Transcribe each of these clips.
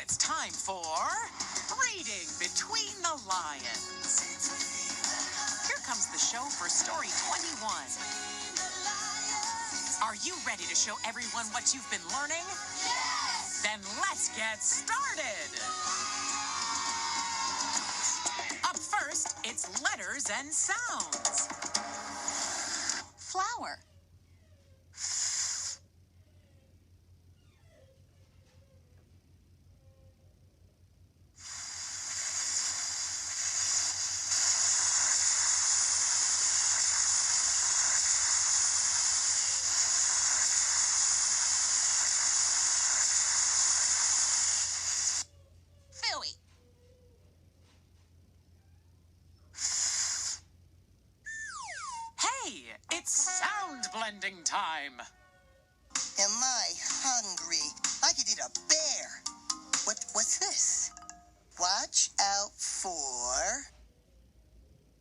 it's time for Reading Between the Lions. Here comes the show for story 21. Are you ready to show everyone what you've been learning? Yes! Then let's get started. Up first, it's letters and sounds. Flower. Philly. Hey, it's sound blending time. Am I hungry? I could eat a bear. What's this? Watch out for...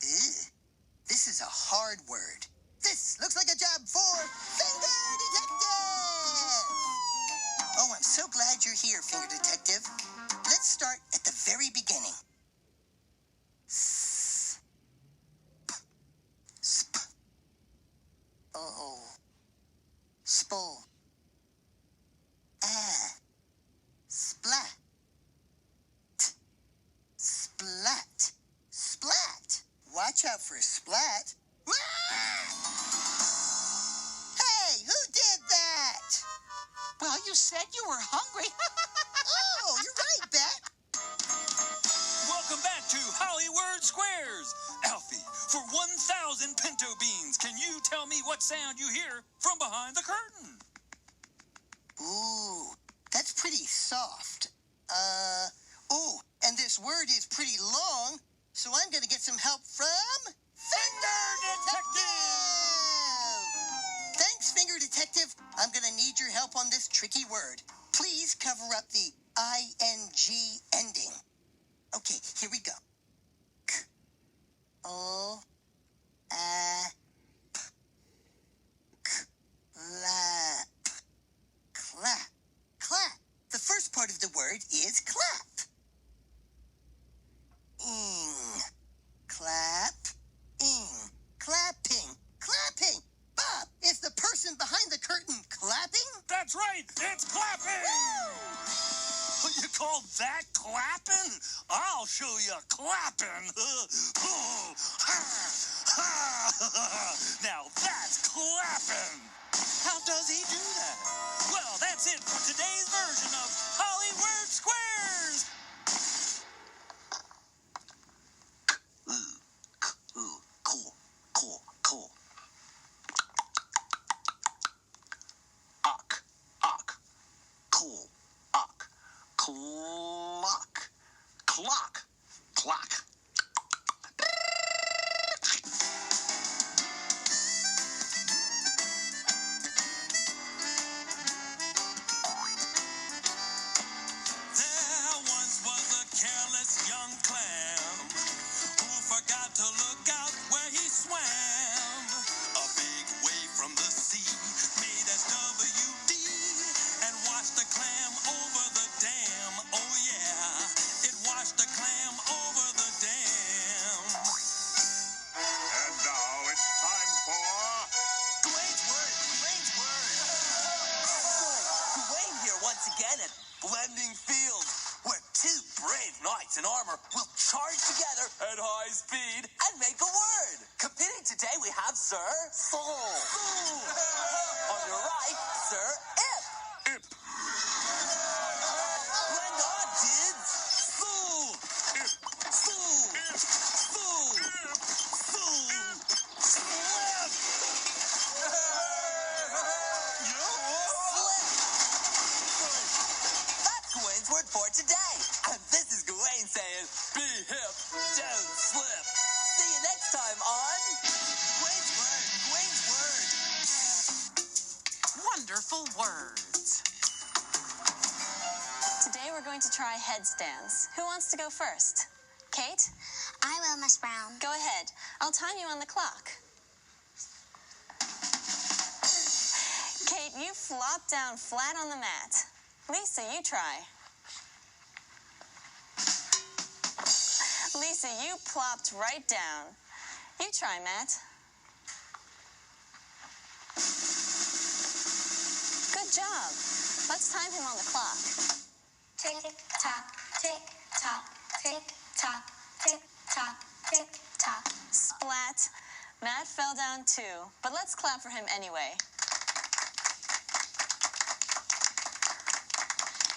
Ew. This is a hard word. This looks like a job for Finger Detective! Oh, I'm so glad you're here, Finger Detective. Let's start at the very beginning. Sp. Oh. Spo. Splat. Splat. Splat. Watch out for a splat. Hey, who did that? Well, you said you were hungry. Oh, you're right, Bet. Welcome back to Hollywood Squares. Alfie, for 1,000 pinto beans, can you tell me what sound you hear from behind the curtain? Ooh, that's pretty soft. Oh, and this word is pretty long, so I'm gonna get some help from... Finger Detective! Thanks, Finger Detective. I'm gonna need your help on this tricky word. Please cover up the ing ending. Okay, here we go. O, a, p, clap, clap, clap. The first part of the word is clap. Ing, clap, ing, clapping, clapping. Bob, is the person behind the curtain clapping? That's right, it's clapping! What you call that clapping? I'll show you clapping. Now that's clapping. How does he do that? Well, that's it for today's version of Hollywood Squares. Cool. Ock. Cool. Ock. Clock. There once was a careless young clam who forgot to look out where he swam. A big wave from the sea made SWD and washed the clam over the dam. Oh yeah, it washed the clam over the dam. And now it's time for... Dwayne's Word. Dwayne here once again at Blending Fields, where two brave knights in armor will charge together at high speed and make a word. Competing today we have Sir Soul. On your right, Sir Ip. Blend on, dudes. Soul. Slip. That's Gawain's word for today. And this is Gawain saying, be hip, don't slip. See you next time on Gawain's Word. Wonderful words. Today we're going to try headstands. Who wants to go first? Kate? I will, Miss Brown. Go ahead. I'll time you on the clock. Kate, you flop down flat on the mat. Lisa, you try. Lisa, you plopped right down. You try, Matt. Good job. Let's time him on the clock. Tick tock, tick tock, tick tock, tick tock, tick tock. Splat. Matt fell down too, but let's clap for him anyway.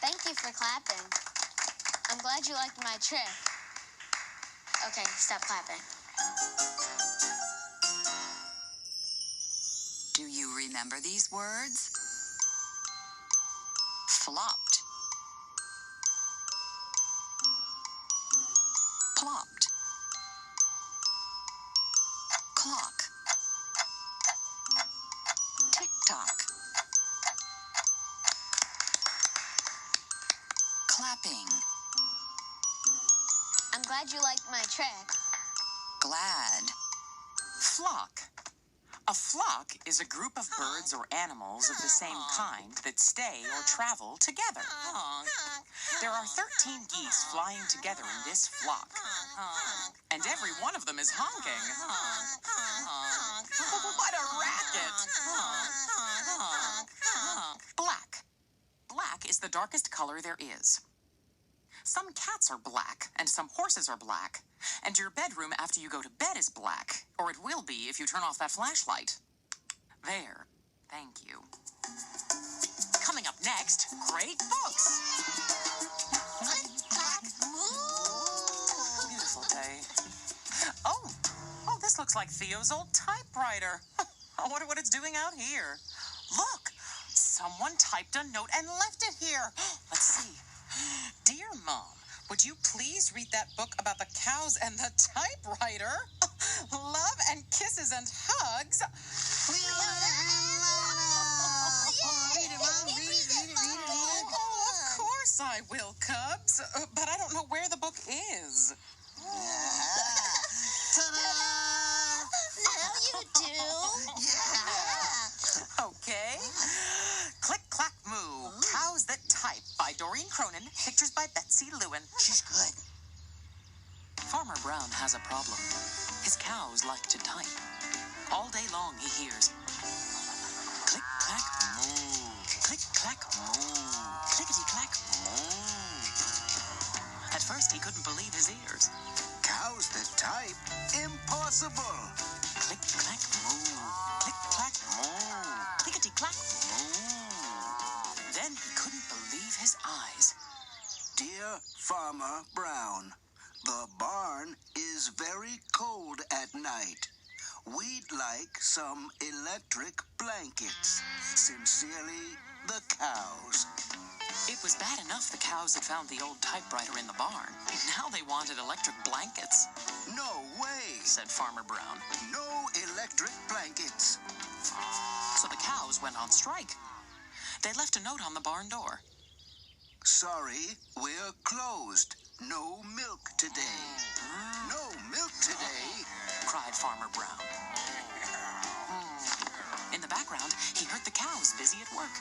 Thank you for clapping. I'm glad you liked my trick. Okay, stop clapping. Do you remember these words? Flopped. Plopped. Clock. Tick-tock. Clapping. I'm glad you liked my trick. Glad. Flock. A flock is a group of birds or animals of the same kind that stay or travel together. There are 13 geese flying together in this flock, and every one of them is honking. What a racket! Black. Black is the darkest color there is. Some cats are black, and some horses are black. And your bedroom after you go to bed is black, or it will be if you turn off that flashlight. There. Thank you. Coming up next, great books. Beautiful day. Oh, this looks like Theo's old typewriter. I wonder what it's doing out here. Look, someone typed a note and left it here. Let's see. Dear Mom, would you please read that book about the cows and the typewriter? Love and kisses and hugs. Oh, of course I will, Cubs. But I don't know where the book is. Now you do. Okay. Click, clack, moo. Cows That Type by Doreen Cronin. Pictures by Betsy Lewin. She's good. Farmer Brown has a problem. His cows like to type. All day long he hears click, clack, moo. Click, clack, moo. Clickety, clack, moo. At first he couldn't believe his ears. Cows that type? Impossible. Click, clack, moo. Click, clack, moo. Clickety, clack, moo. Then he couldn't believe his eyes. Dear Farmer Brown, the barn is very cold at night. We'd like some electric blankets. Sincerely, the cows. It was bad enough the cows had found the old typewriter in the barn. Now they wanted electric blankets, No way. said Farmer Brown. No electric blankets. So the cows went on strike. They left a note on the barn door. Sorry, we're closed. No milk today. No milk today. Cried Farmer Brown. In the background, he heard the cows busy at work.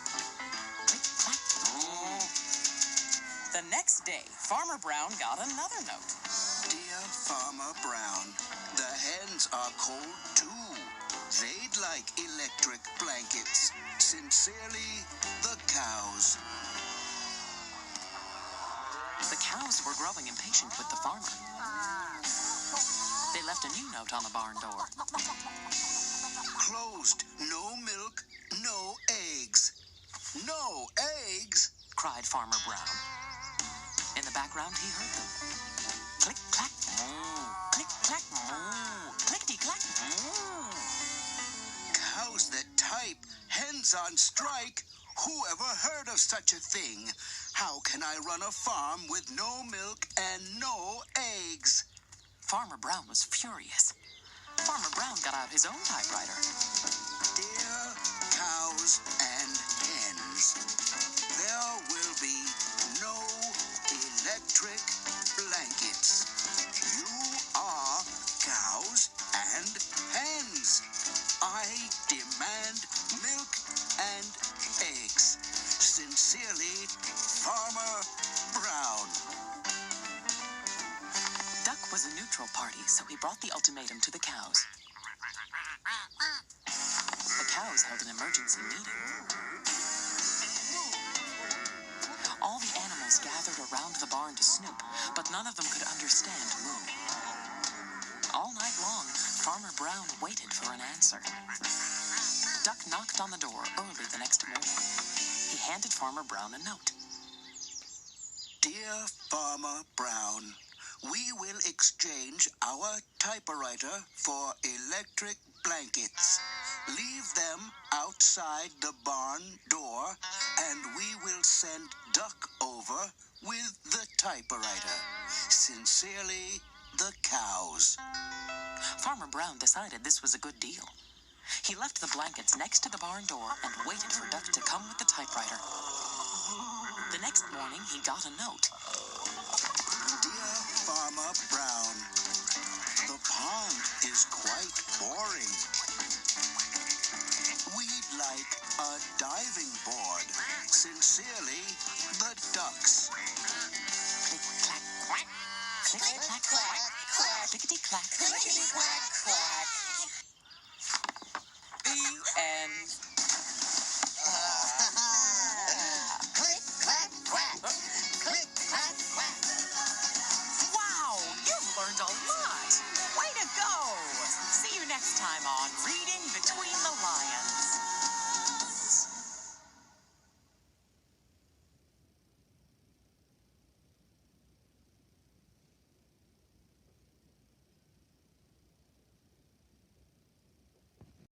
Click, clack, moo. The next day, Farmer Brown got another note. Dear Farmer Brown, the hens are cold too. They'd like electric blankets. Sincerely, the cows. The cows were growing impatient with the farmer. They left a new note on the barn door. Closed. No milk, no eggs. No eggs? Cried Farmer Brown. In the background, he heard them. Click, clack, moo. Click, clack, moo. Clickety, clack, moo. Cows that type, hens on strike. Who ever heard of such a thing? How can I run a farm with no milk and no eggs? Farmer Brown was furious. Farmer Brown got out his own typewriter. Dear cows and hens, there will be no electric blankets. You are cows and hens. I demand milk and eggs. Sincerely, Farmer Brown. Duck was was a neutral party, so he brought the ultimatum to the cows. The cows held an emergency meeting. All the animals gathered around the barn to snoop, but none of them could understand Moo. All night long, Farmer Brown waited for an answer. Duck knocked on the door early the next morning. He handed Farmer Brown a note. Dear Farmer Brown, we will exchange our typewriter for electric blankets. Leave them outside the barn door, and we will send Duck over with the typewriter. Sincerely, the cows. Farmer Brown decided this was a good deal. He left the blankets next to the barn door and waited for Duck to come with the typewriter. The next morning, he got a note. Dear Farmer Brown, the pond is quite boring. We'd like a diving board. Sincerely, the ducks. Click-clack, quack. Click-clack, quack. Clickety-clack. Clickety-clack, quack. The end.